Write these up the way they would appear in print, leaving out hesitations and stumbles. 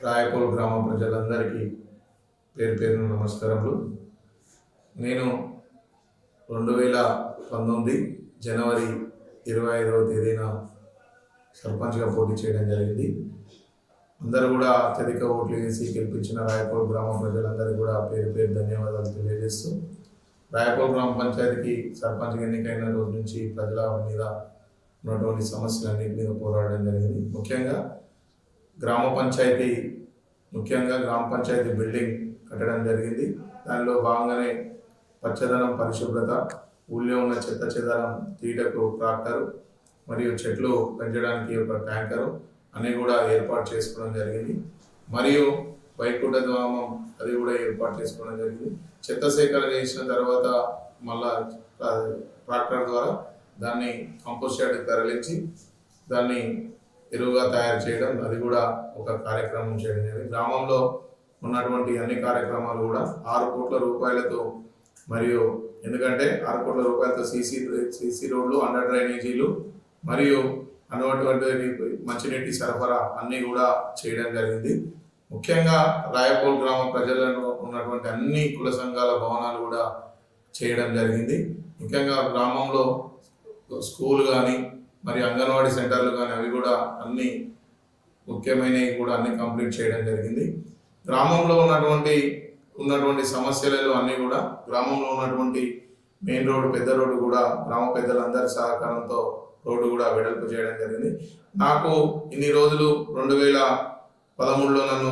రాయపూల్ గ్రామ ప్రజలందరికీ పేరు పేరున నమస్కారములు. నేను 2019 జనవరి 25వ తేదీన సర్పంచ్గా పోటీ చేయడం జరిగింది. అందరూ కూడా అత్యధిక ఓట్లు వేసి గెలిపించిన రాయపూల్ గ్రామ ప్రజలందరికీ కూడా పేరు పేరు ధన్యవాదాలు తెలియజేస్తూ, రాయపూల్ గ్రామ పంచాయతీకి సర్పంచ్గా ఎన్నికైన రోజు నుంచి ప్రజల మీద ఉన్నటువంటి సమస్యలన్నింటి మీద పోరాడడం జరిగింది. ముఖ్యంగా గ్రామ పంచాయతీ బిల్డింగ్ కట్టడం జరిగింది. దానిలో భాగంగానే పచ్చదనం, పరిశుభ్రత, ఊళ్ళో ఉన్న చెత్త చెదారం తీటకు ట్రాక్టరు మరియు చెట్లు పెంచడానికి ఒక ట్యాంకరు అన్నీ కూడా ఏర్పాటు చేసుకోవడం జరిగింది. మరియు వైకుంఠ ధామం అది కూడా ఏర్పాటు చేసుకోవడం జరిగింది. చెత్త సేకరణ చేసిన తర్వాత మళ్ళా ట్రాక్టర్ ద్వారా దాన్ని కంపోస్ట్ యార్డ్కి తరలించి దాన్ని ఎరువుగా తయారు చేయడం, అది కూడా ఒక కార్యక్రమం చేయడం జరిగింది. గ్రామంలో ఉన్నటువంటి అన్ని కార్యక్రమాలు కూడా 6 కోట్ల రూపాయలతో, మరియు ఎందుకంటే 6 కోట్ల రూపాయలతో సీసీ రోడ్లు, అండర్ డ్రైనేజీలు మరియు అన్నటువంటి మంచినీటి సరఫరా అన్నీ కూడా చేయడం జరిగింది. ముఖ్యంగా రాయపూల్ గ్రామ ప్రజలను ఉన్నటువంటి అన్ని కుల సంఘాల భవనాలు కూడా చేయడం జరిగింది. ముఖ్యంగా గ్రామంలో స్కూల్ కానీ మరి అంగన్వాడీ సెంటర్లు కానీ అవి కూడా అన్ని ముఖ్యమైనవి కూడా అన్ని కంప్లీట్ చేయడం జరిగింది. గ్రామంలో ఉన్నటువంటి సమస్యలలో అన్నీ కూడా గ్రామంలో ఉన్నటువంటి మెయిన్ రోడ్డు, పెద్ద రోడ్డు కూడా గ్రామ పెద్దలందరి సహకారంతో రోడ్డు కూడా వెడల్పు చేయడం జరిగింది. నాకు ఇన్ని రోజులు 2013లో నన్ను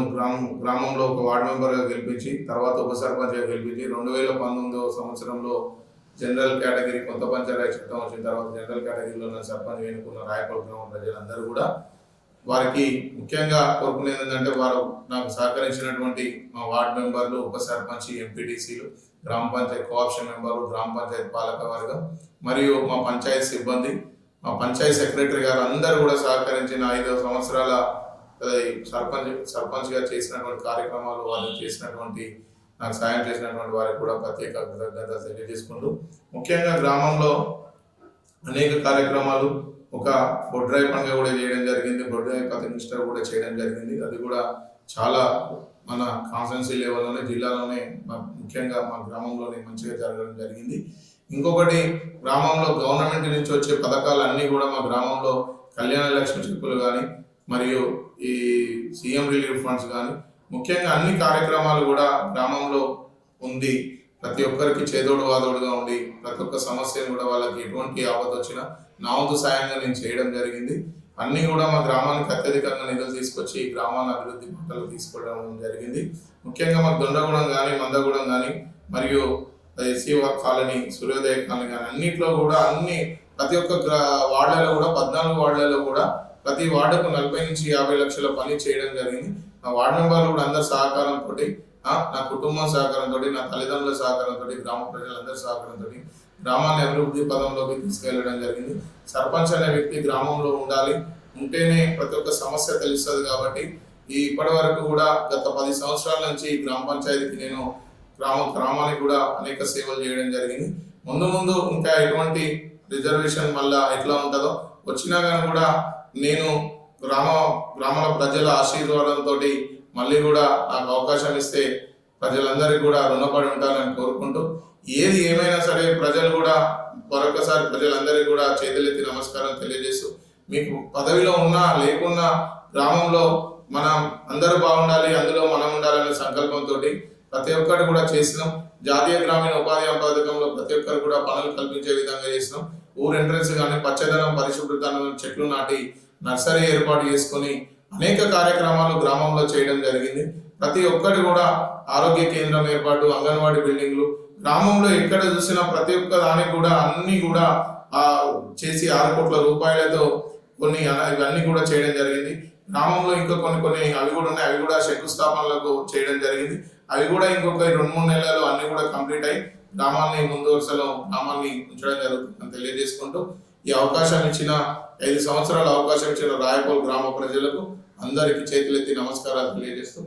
గ్రామంలో ఒక వార్డు మెంబర్గా గెలిపించి, తర్వాత ఉప సర్పంచ్గా గెలిపించి 2019వ సంవత్సరంలో జనరల్ కేటగిరీ కొత్త పంచాయతీ చట్టం వచ్చిన తర్వాత జనరల్ కేటగిరీలో నన్ను సర్పంచ్ ఎన్నుకున్న రాయపూల్ గ్రామ ప్రజలందరూ కూడా వారికి ముఖ్యంగా కోరుకునేది ఏంటంటే, వారు నాకు సహకరించినటువంటి మా వార్డు మెంబర్లు, ఉప సర్పంచ్, ఎంపీటీసీలు, గ్రామ పంచాయతీ కోఆప్షన్ మెంబర్లు, గ్రామ పంచాయతీ పాలక వర్గం మరియు మా పంచాయతీ సిబ్బంది, మా పంచాయతీ సెక్రటరీ గారు అందరూ కూడా సహకరించిన 5 సంవత్సరాల సర్పంచ్గా చేసినటువంటి కార్యక్రమాలు, వాళ్ళు చేసినటువంటి నాకు సాయం చేసినటువంటి వారికి కూడా ప్రత్యేక కృతజ్ఞతలు తెలియజేసుకుంటూ, ముఖ్యంగా గ్రామంలో అనేక కార్యక్రమాలు, ఒక బొడ్రాయి పండుగ కూడా చేయడం జరిగింది, బొడ్రాయి ప్రతిష్ట కూడా చేయడం జరిగింది. అది కూడా చాలా మన కాన్స్టిట్యున్సీ లెవెల్లోనే, జిల్లాలోనే, ముఖ్యంగా మా గ్రామంలోనే మంచిగా జరగడం జరిగింది. ఇంకొకటి, గ్రామంలో గవర్నమెంట్ నుంచి వచ్చే పథకాలు అన్నీ కూడా మా గ్రామంలో కళ్యాణ లక్ష్మి చెక్కులు కానీ మరియు ఈ సీఎం రిలీఫ్ ఫండ్స్ కానీ, ముఖ్యంగా అన్ని కార్యక్రమాలు కూడా గ్రామంలో ఉంది. ప్రతి ఒక్కరికి చేదోడు వాదోడుగా ఉండి ప్రతి ఒక్క సమస్యను కూడా వాళ్ళకి ఎటువంటి ఆపద వచ్చినా నా వంతు సాయంగా నేను చేయడం జరిగింది. అన్నీ కూడా మా గ్రామానికి అత్యధికంగా నిధులు తీసుకొచ్చి గ్రామాన్ని అభివృద్ధి పట్టాలు తీసుకోవడం జరిగింది. ముఖ్యంగా మాకు దొండగూడెం కానీ, మందగూడెం కానీ మరియు ఎస్సీ కాలనీ, సూర్యోదయ కాలనీ కానీ అన్నింటిలో కూడా ప్రతి ఒక్క వార్డులలో కూడా 14 వార్డులలో కూడా ప్రతి వార్డుకు 40 నుంచి 50 లక్షల పని చేయడం జరిగింది. నా వార్డు మెంబర్లు కూడా అందరి సహకారంతో, నా కుటుంబం సహకారంతో, నా తల్లిదండ్రుల సహకారంతో, గ్రామ ప్రజలందరి సహకారంతో గ్రామాన్ని అభివృద్ధి పదంలోకి తీసుకెళ్లడం జరిగింది. సర్పంచ్ అనే వ్యక్తి గ్రామంలో ఉంటేనే ప్రతి ఒక్క సమస్య తెలుస్తుంది. కాబట్టి ఇప్పటి వరకు కూడా గత 10 సంవత్సరాల నుంచి గ్రామ పంచాయతీకి నేను గ్రామానికి కూడా అనేక సేవలు చేయడం జరిగింది. ముందు ఇంకా ఎటువంటి రిజర్వేషన్ మళ్ళా ఎట్లా ఉంటుందో వచ్చినా కానీ కూడా నేను గ్రామాల ప్రజల ఆశీర్వాదంతో మళ్ళీ కూడా నాకు అవకాశం ఇస్తే ప్రజలందరికీ కూడా రుణపడి ఉంటానని కోరుకుంటూ, ఏది ఏమైనా సరే ప్రజలు కూడా మరొకసారి ప్రజలందరికీ కూడా చేతులెత్తి నమస్కారం తెలియజేస్తూ, మీకు పదవిలో ఉన్నా లేకున్నా గ్రామంలో మనం అందరూ బాగుండాలి, అందులో మనం ఉండాలనే సంకల్పంతో ప్రతి ఒక్కరు కూడా చేసినాం. జాతీయ గ్రామీణ ఉపాధి హామీ పథకంలో ప్రతి ఒక్కరు కూడా పనులు కల్పించే విధంగా చేసినాం. ఊరు ఎంట్రన్స్ కానీ పచ్చదనం, పరిశుభ్రత, చెట్లు నాటి నర్సరీ ఏర్పాటు చేసుకొని అనేక కార్యక్రమాలు గ్రామంలో చేయడం జరిగింది. ప్రతి ఒక్కటి కూడా ఆరోగ్య కేంద్రం ఏర్పాటు, అంగన్వాడీ బిల్డింగ్లు, గ్రామంలో ఎక్కడ చూసినా ప్రతి ఒక్క దానికి కూడా అన్ని కూడా చేసి 6 కోట్ల రూపాయలతో ఇవన్నీ కూడా చేయడం జరిగింది. గ్రామంలో ఇంకా కొన్ని అవి కూడా ఉన్నాయి, అవి కూడా శంకుస్థాపనలకు చేయడం జరిగింది. అవి కూడా ఇంకొక 2-3 నెలల్లో అన్ని కూడా కంప్లీట్ అయ్యి గ్రామాన్ని ముందు వరుసలో ఉంచడం జరుగుతుందని తెలియజేసుకుంటూ, ఈ అవకాశం ఇచ్చిన 5 సంవత్సరాల అవకాశం ఇచ్చిన రాయపూల్ గ్రామ ప్రజలకు అందరికీ చేతులెత్తి నమస్కారాలు తెలియజేస్తూ